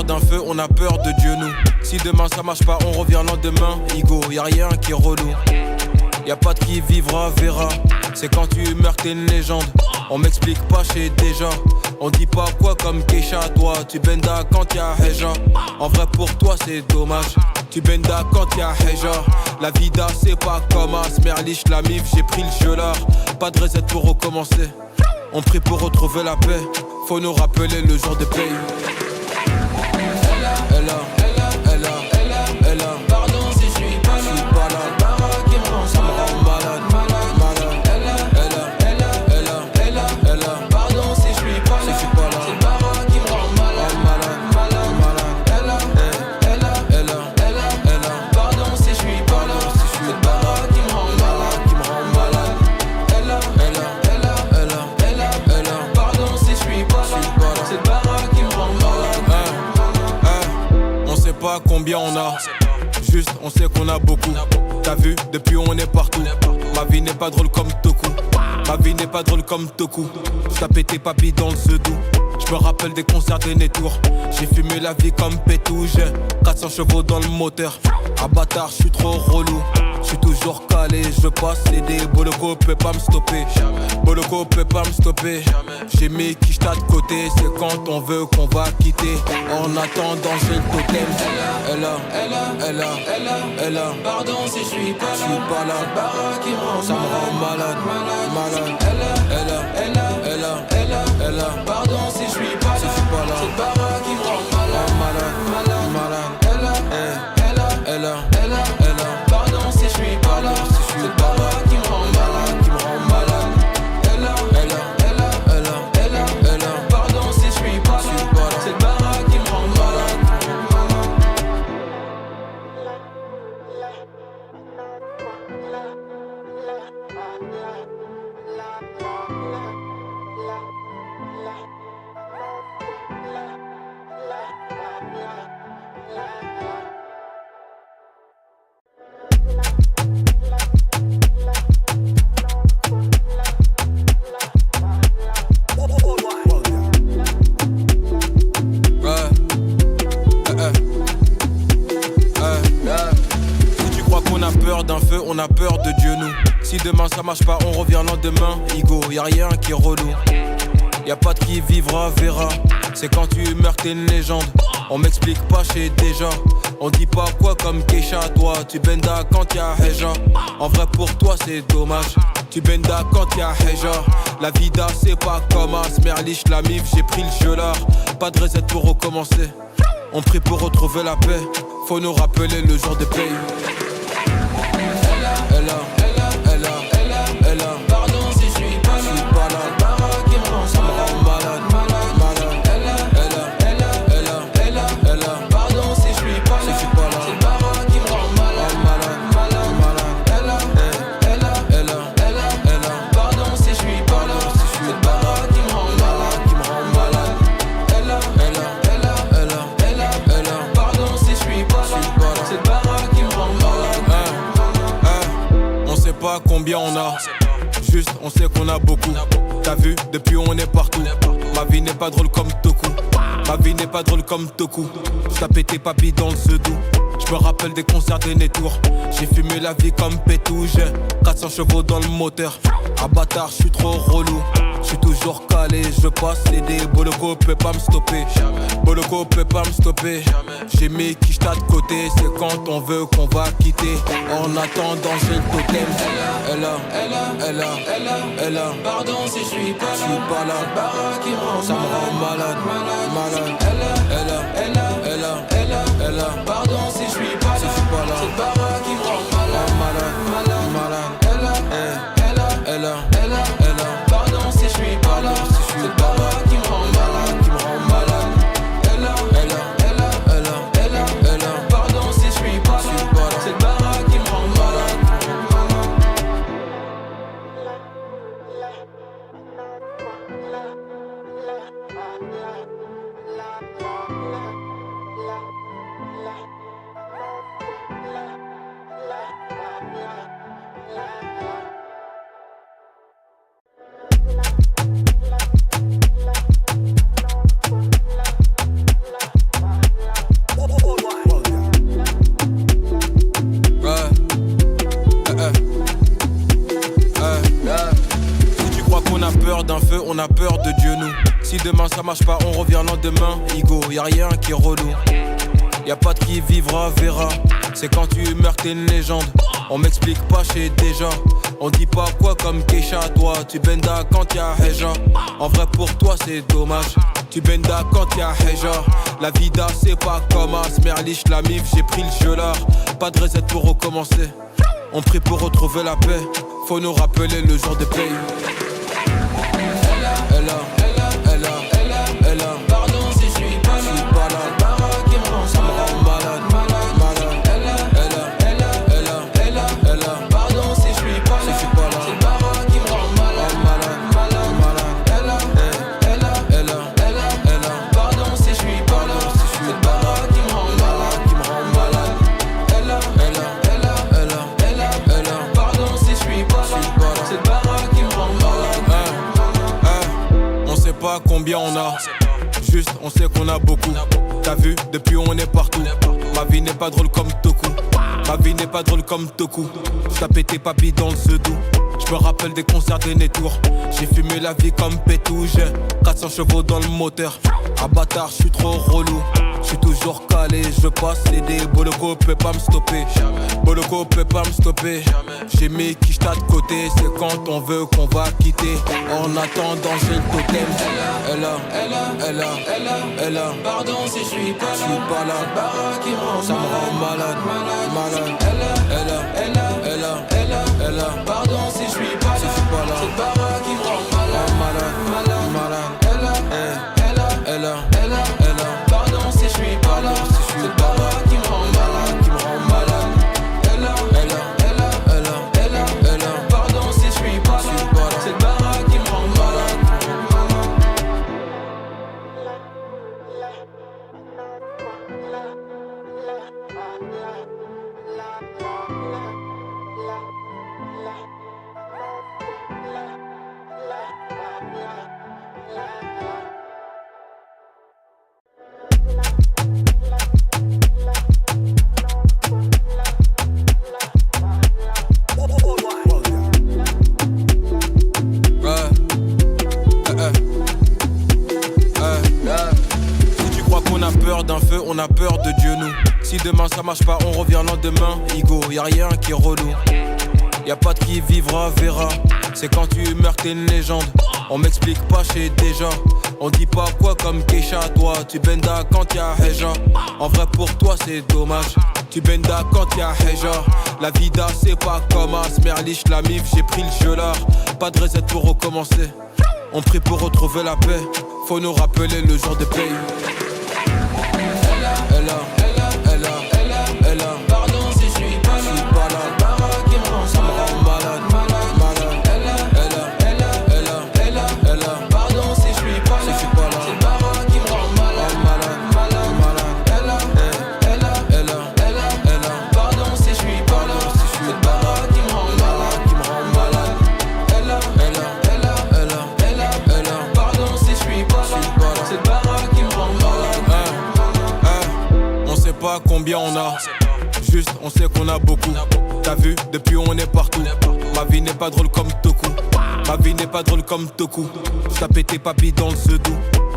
d'un feu, on a peur de Dieu nous. Si demain ça marche pas, on revient le lendemain. Igo, y'a rien qui est relou. Y'a pas de qui vivra, verra. C'est quand tu meurs t'es une légende. On m'explique pas, j'sais déjà. On dit pas quoi comme Keisha. Toi tu benda quand y'a Heja. En vrai pour toi c'est dommage. Tu benda quand y'a Heja. La vida c'est pas comme As. Merlich la mif, j'ai pris le jeu là. Pas de reset pour recommencer. On prie pour retrouver la paix. Faut nous rappeler le jour de paye. Pardon si je suis pas là. C'est le bara qui me rend, ça me rend malade. Pardon si je suis pas là. C'est le bara qui me rend malade. Pardon si je suis pas là. C'est le bara qui me rend malade. Pardon si je suis pas là. C'est le bara qui me rend malade. On sait pas combien on a. Juste, on sait qu'on a beaucoup. T'as vu, depuis on est partout. Ma vie n'est pas drôle comme Toku. Ma vie n'est pas drôle comme Toku. J't'ai pété papy dans le Zedou. J'me rappelle des concerts des Nétours. J'ai fumé la vie comme Pétou. J'ai 400 chevaux dans le moteur. Ah bâtard, j'suis trop relou. J'suis toujours calé, je passe des Boloko peut pas me stopper. Boloko peut pas me stopper. J'ai mis qui j't'a de côté. C'est quand on veut qu'on va quitter. En attendant j'ai le totem. Elle a. Pardon si je suis pas là. J'suis pas là. C'est le bara qui me rend Ça me rend malade. Elle a. Pardon si je suis pas là. C'est le bara qui me rend malade. Pardon si je suis pas là. C'est le bara qui me rend malade. Pardon si je suis pas là. C'est le bara qui me rend malade. Si tu crois qu'on a peur d'un feu, on a peur de Dieu nous. Si demain ça marche pas, on revient le lendemain. Igo, y'a rien qui est relou. Y'a pas de qui vivra, verra. C'est quand tu meurs t'es une légende. On m'explique pas, j'sais déjà. On dit pas quoi comme Keisha. Toi tu benda quand y'a Heja. En vrai pour toi c'est dommage. Tu benda quand y'a Heja. La vida c'est pas comme As. Merlich la mif, j'ai pris le jeu là. Pas de reset pour recommencer. On prie pour retrouver la paix. Faut nous rappeler le jour de paye. Pardon si je suis pas là. C'est le bara qui me rend, ça me rend malade. Pardon si je suis pas là. C'est le bara qui me rend malade. Pardon si je suis pas là. C'est le bara qui me rend malade. Pardon si je suis pas là. C'est le bara qui me rend malade. On sait pas combien on a. Juste, on sait qu'on a beaucoup. T'as vu, depuis on est partout. Ma vie n'est pas drôle comme Toku. Ma vie n'est pas drôle comme Toku. J't'ai pété papy dans le Zedou. J'me rappelle des concerts des Nétours. J'ai fumé la vie comme Pétou. J'ai 400 chevaux dans le moteur. Ah bâtard, j'suis trop relou. J'suis toujours calé, je passe des Boloko peut pas me stopper. Boloko peut pas me stopper. J'ai mis qui j't'a de côté. C'est quand on veut qu'on va quitter. En attendant j'ai le totem. Elle a. Pardon si je suis pas là. J'suis pas là. C'est le bara qui me rend Ça me rend malade. Elle a. Pardon si je suis pas là. C'est le bara qui me rend malade. Pardon si je suis pas là. C'est le bara qui me rend malade. Pardon si je suis pas là. C'est le bara qui me rend malade. La demain ça marche pas, on revient le lendemain. Igo, y'a rien qui est relou. Y'a pas de qui vivra, verra. C'est quand tu meurs t'es une légende. On m'explique pas, j'sais déjà. On dit pas quoi comme Keisha. Toi tu benda quand y'a Heja. En vrai pour toi c'est dommage. Tu benda quand y'a Heja. La vida c'est pas comme As. Merlich la mif, j'ai pris le gelard. Pas de reset pour recommencer. On prie pour retrouver la paix. Faut nous rappeler le jour de paye. Pardon si je suis pas là. Cette baraque qui me rend ça me rend malade. Pardon si je suis pas là. Cette baraque qui me rend malade. Pardon si je suis pas là. Cette baraque qui me rend malade. Pardon si je suis pas là. Cette baraque qui me rend malade. On sait pas combien on a. Juste, on sait qu'on a beaucoup. T'as vu, depuis on est partout. Ma vie n'est pas drôle comme Toku. Ma vie n'est pas drôle comme Toku. J't'ai pété papy dans le Zedou. J'me rappelle des concerts des Nétours. J'ai fumé la vie comme Pétou. J'ai 400 chevaux dans le moteur. Un bâtard, j'suis trop relou. J'suis toujours calé, je passe les dés. Boloko peut pas me stopper. Boloko peut pas me stopper. J'ai mis qui j't'a de côté. C'est quand on veut qu'on va quitter. En attendant j'ai le totem. Elle a. Pardon si je suis pas là. Cette baraque qui me rend ça me rend malade. Elle a. Pardon si je suis pas là. Cette baraque qui me rend malade. Elle a. Pardon si je suis pas là. Cette baraque qui me rend malade. Elle a. Pardon si je suis pas là. Cette baraque qui me rend malade. Si tu crois qu'on a peur d'un feu, on a peur de Dieu nous. Si demain ça marche pas, on revient le lendemain. Igo, y'a rien qui est relou. Y'a pas de qui vivra, verra. C'est quand tu meurs t'es une légende. On m'explique pas, j'sais déjà. On dit pas quoi comme Keisha. Toi tu benda quand y'a Heja. En vrai pour toi c'est dommage. Tu benda quand y'a Heja. La vida c'est pas comme As. Merlich la mif, j'ai pris le gelard. Pas de reset pour recommencer. On prie pour retrouver la paix. Faut nous rappeler le jour de paye. Elle a. Pardon si je suis pas là. Cette baraque qui me rend ça me rend malade. Elle a. Pardon si je suis pas là. Cette baraque qui me rend malade. Elle a. Pardon si je suis pas là. Cette baraque qui me rend malade. Elle a. Pardon si je suis pas là. Cette baraque qui me rend malade. On sait pas combien on a. Juste, on sait qu'on a beaucoup. T'as vu, depuis on est partout. Ma vie n'est pas drôle comme Toku. Ma vie n'est pas drôle comme Toku. J't'ai pété papy dans le Zedou.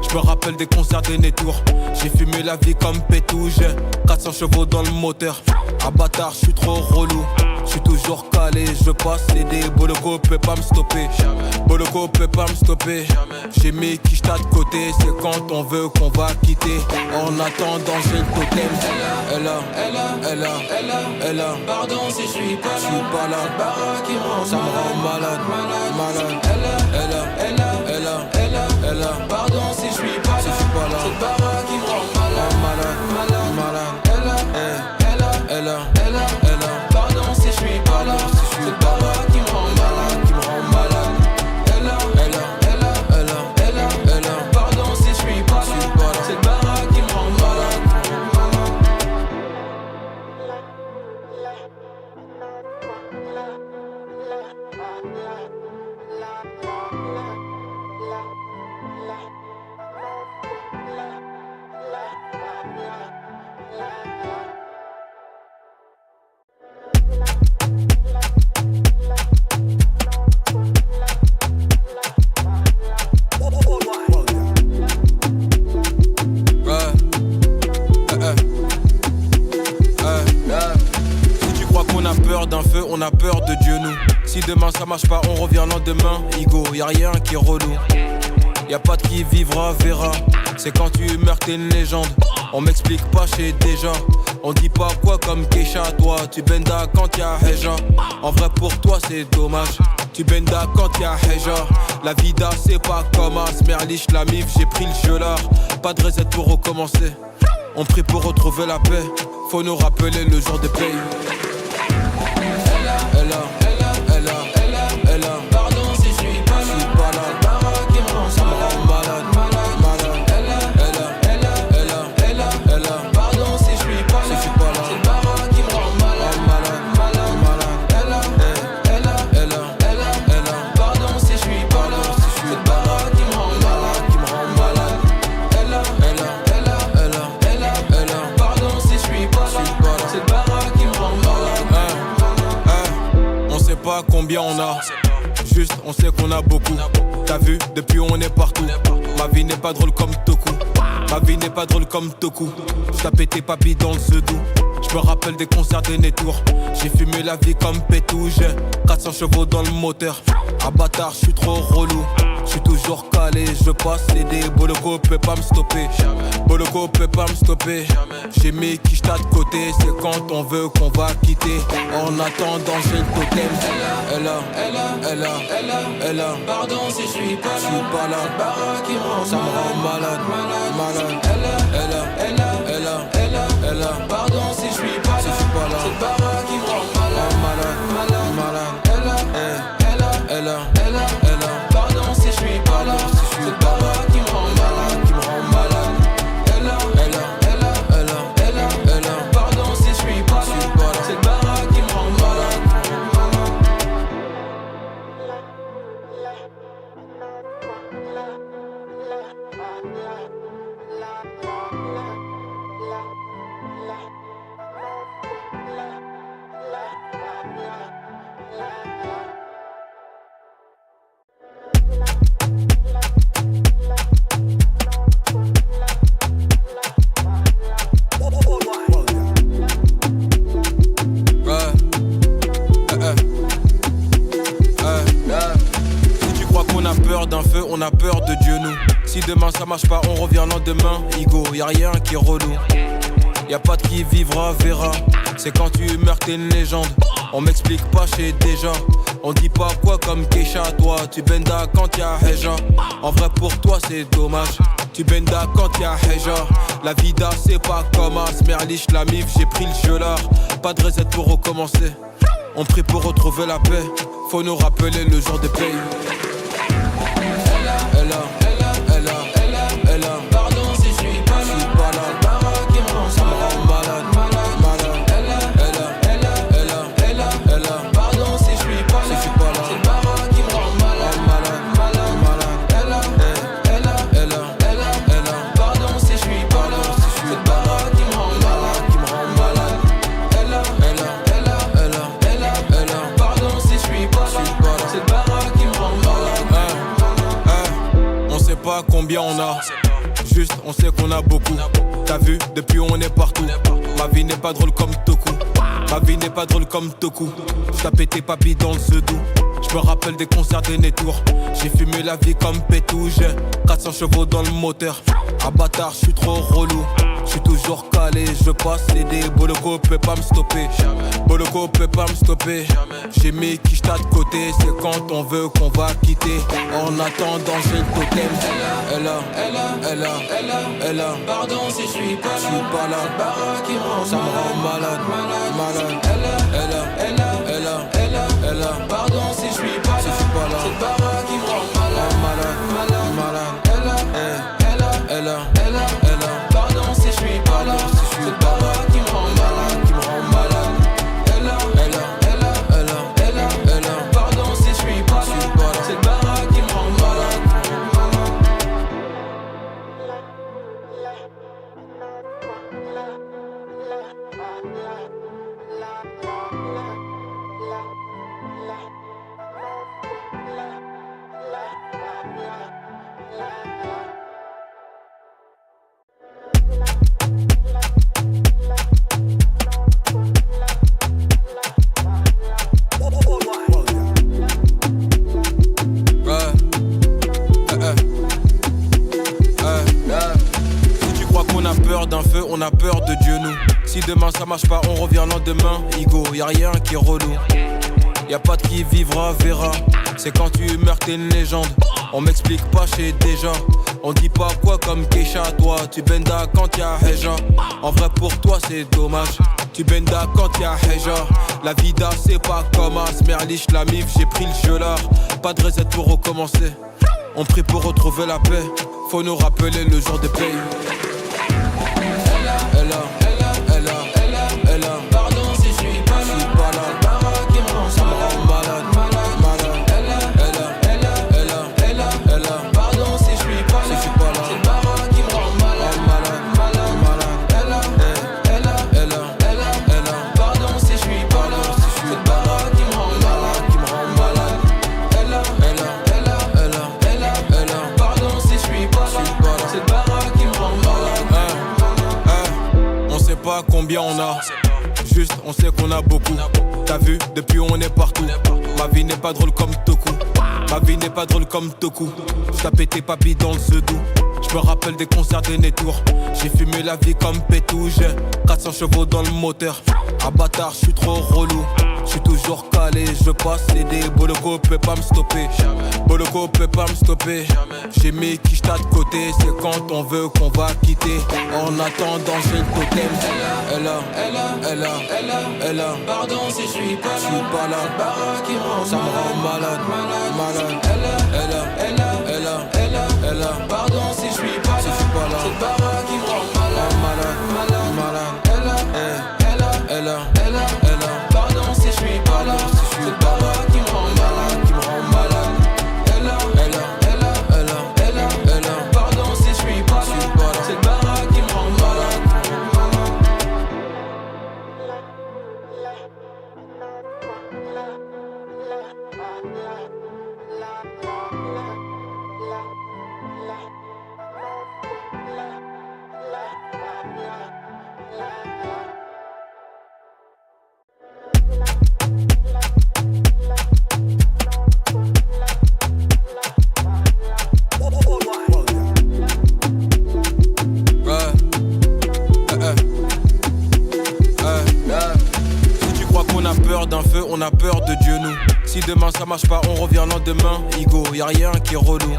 J'me rappelle des concerts des Nétours. J'ai fumé la vie comme Pétou. J'ai 400 chevaux dans le moteur. Un bâtard, j'suis trop relou. J'suis toujours calé, je passe les dés. Boloko peut pas me stopper. Boloko peut pas me stopper. J'ai mis qui j't'a de côté. C'est quand on veut qu'on va quitter. En attendant j'ai le totem. Elle a. Pardon si je suis pas là. Cette baraque qui me rend ça me rend malade. Elle a. Pardon si je suis pas là. Cette baraque qui me rend malade. Elle a. Pardon si je suis pas là. Cette baraque qui me rend malade. Elle a. Pardon si je suis pas là. Cette baraque qui me rend malade. La on a peur de Dieu nous. Si demain ça marche pas, on revient le lendemain. Igo, y'a rien qui est relou. Y'a pas de qui vivra, verra. C'est quand tu meurs t'es une légende. On m'explique pas, j'sais déjà. On dit pas quoi comme Keisha. Toi tu benda quand y'a Heja. En vrai pour toi c'est dommage. Tu benda quand y'a Heja. La vida c'est pas comme As. Merlich la mif, j'ai pris le gelard. Pas de reset pour recommencer. On prie pour retrouver la paix. Faut nous rappeler le jour de paye. Pardon si je suis pas là. C'est le bara qui me rend, ça me rend malade. Pardon si je suis pas là. C'est le bara qui me rend malade. Pardon si je suis pas là. C'est le bara qui me rend malade. Pardon si je suis pas là. C'est le bara qui me rend malade. On sait pas combien on a. Juste, on sait qu'on a beaucoup. T'as vu, depuis on est partout. Ma vie n'est pas drôle comme Toku. Ma vie n'est pas drôle comme Toku. J't'ai pété papy dans le Zedou. J'me rappelle des concerts des Nétours. J'ai fumé la vie comme Pétou. J'ai 400 chevaux dans le moteur. Ah bâtard, j'suis trop relou. J'suis toujours calé, je passe les dés. Boloko peut pas me stopper. Boloko peut pas me stopper. J'ai mis qui j't'a de côté. C'est quand on veut qu'on va quitter. En attendant j'ai le totem. Elle a. Pardon si je suis pas là. J'suis pas là. Bara qui me rend Ça me rend malade. Elle a. Pardon si je suis pas là. C'est le bara qui me rend malade. Elle a. Pardon si je suis pas là. C'est le bara qui me rend malade. Elle a. Pardon si je suis pas là. C'est le bara qui me rend malade. Si tu crois qu'on a peur d'un feu, on a peur de Dieu nous. Si demain ça marche pas, on revient le lendemain. Igo, y'a rien qui est relou. Y'a pas de qui vivra, verra. C'est quand tu meurs t'es une légende. On m'explique pas, j'sais déjà. On dit pas quoi comme Keisha. Toi tu benda quand y'a Heja. En vrai pour toi c'est dommage. Tu benda quand y'a Heja. La vida c'est pas comme As. Merlich la mif, j'ai pris le gelard. Pas de reset pour recommencer. On prie pour retrouver la paix. Faut nous rappeler le jour de paye. Elle a. Pardon si je suis pas là. C'est le bara qui me rend, ça me rend malade. Elle a. Pardon si je suis pas là. C'est le bara qui me rend malade. Elle a. Pardon si je suis pas là. C'est le bara qui me rend malade. Elle a. Pardon si je suis pas là. C'est le bara qui me rend malade. On sait pas combien on a. Juste, on sait qu'on a beaucoup. T'as vu, depuis on est partout. Ma vie n'est pas drôle comme Toku. Ma vie n'est pas drôle comme Toku. J't'ai pété papy dans le Zedou. J'me rappelle des concerts des Nétours. J'ai fumé la vie comme Pétou. J'ai 400 chevaux dans le moteur. Ah bâtard, j'suis trop relou. J'suis toujours calé, je passe les dés. Boloko peut pas me stopper. Boloko peut pas me stopper. J'ai mis qui j't'a de côté. C'est quand on veut qu'on va quitter. En attendant j'ai le totem. Elle a. Pardon si je suis pas là. J'suis pas là. Bara qui me rend Ça me rend malade. Elle a. Pardon si je suis pas là. C'est le bara qui me rend malade. Elle a. Pardon si je suis pas là. C'est le bara qui me rend malade. Elle a. Pardon si je suis pas là. C'est le bara qui me rend malade. peur d'un feu, on a peur de Dieu nous. Si demain ça marche pas, on revient le lendemain. Igo, y'a rien qui est relou. Y'a pas de qui vivra, verra. C'est quand tu meurs t'es une légende. On m'explique pas, j'sais déjà. On dit pas quoi comme Keisha. Toi tu benda quand y'a Heja. En vrai pour toi c'est dommage. Tu benda quand y'a Heja. La vida c'est pas comme As. Merlich la mif, j'ai pris le jeu là. Pas de reset pour recommencer. On prie pour retrouver la paix. Faut nous rappeler le jour de paye. Pardon si je suis pas là. Cette baraque qui me rend ça me rend malade. Pardon si je suis pas là. Cette baraque qui me rend malade. Pardon si je suis pas là. Cette baraque qui me rend malade. Pardon si je suis pas là. Cette baraque qui me rend malade. On sait pas combien on a. Juste, on sait qu'on a beaucoup. T'as vu, depuis on est partout. Ma vie n'est pas drôle comme Toku. Ma vie n'est pas drôle comme Toku. J't'ai pété papy dans le Zedou. J'me rappelle des concerts des Nétours. J'ai fumé la vie comme Pétou. J'ai 400 chevaux dans le moteur. Un bâtard, j'suis trop relou. J'suis toujours calé, je passe les dés. Boloko peut pas me stopper. Boloko peut pas me stopper. J'ai mis qui j't'a de côté. C'est quand on veut qu'on va quitter. En attendant j'ai le totem. Elle a. Pardon si je suis pas là. J'suis pas là. Cette baraque qui me rend Ça me rend malade. Elle a. Pardon si je suis pas là. Cette baraque qui me rend malade. Elle a. Pardon si je suis pas là. Cette baraque qui me rend malade. Elle a. Pardon si je suis pas là. Cette baraque qui me rend malade. Si tu crois qu'on a peur d'un feu, on a peur de Dieu nous. Si demain ça marche pas, on revient le lendemain. Igo, y'a rien qui est relou.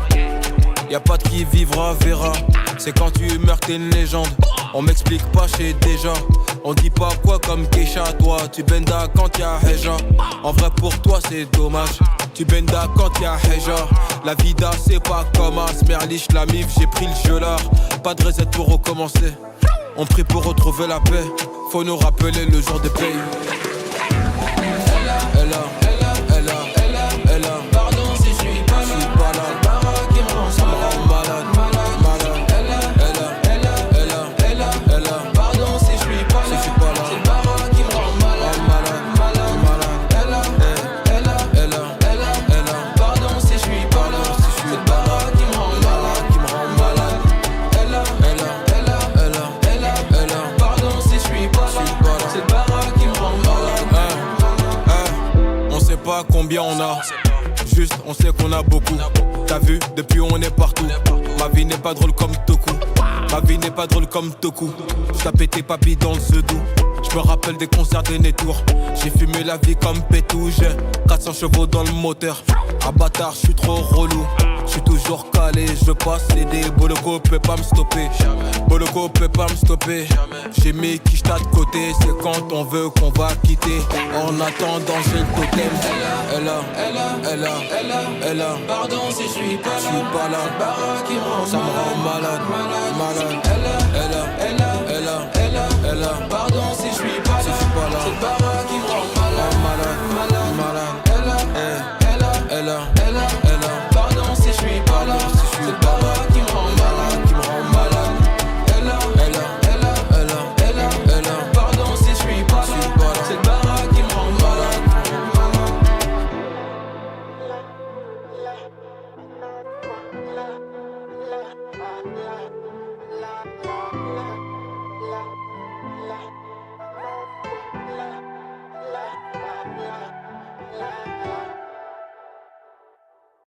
Y'a pas de qui vivra, verra. C'est quand tu meurs t'es une légende. On m'explique pas, j'sais déjà. On dit pas quoi comme Keisha. Toi tu benda quand y'a Heja. En vrai pour toi c'est dommage. Tu benda quand y'a Heja. La vida c'est pas comme As. Merlich la mif, j'ai pris le jeu là. Pas de reset pour recommencer. On prie pour retrouver la paix. Faut nous rappeler le jour de paye. Elle a. Pardon si je suis pas là. Cette baraque qui me rend ça me rend malade. Elle a. Pardon si je suis pas là. Cette baraque qui me rend malade. Elle a. Pardon si je suis pas là. Cette baraque qui me rend malade. Elle a. Pardon si je suis pas là. Cette baraque qui me rend malade. On sait pas combien on a. Juste, on sait qu'on a beaucoup. T'as vu, depuis on est partout. Ma vie n'est pas drôle comme Toku. Ma vie n'est pas drôle comme Toku. J't'ai pété papy dans le Zedou. J'me rappelle des concerts des Nétours. J'ai fumé la vie comme Pétou. J'ai 400 chevaux dans le moteur. Un bâtard, j'suis trop relou. J'suis toujours calé, je passe les dés. Boloko peut pas me stopper. Boloko peut pas me stopper. J'ai mis qui j't'a de côté. C'est quand on veut qu'on va quitter. En attendant j'ai le totem. Elle a. Pardon si je suis pas là. J'suis pas là. Cette baraque qui me rend Ça me malade.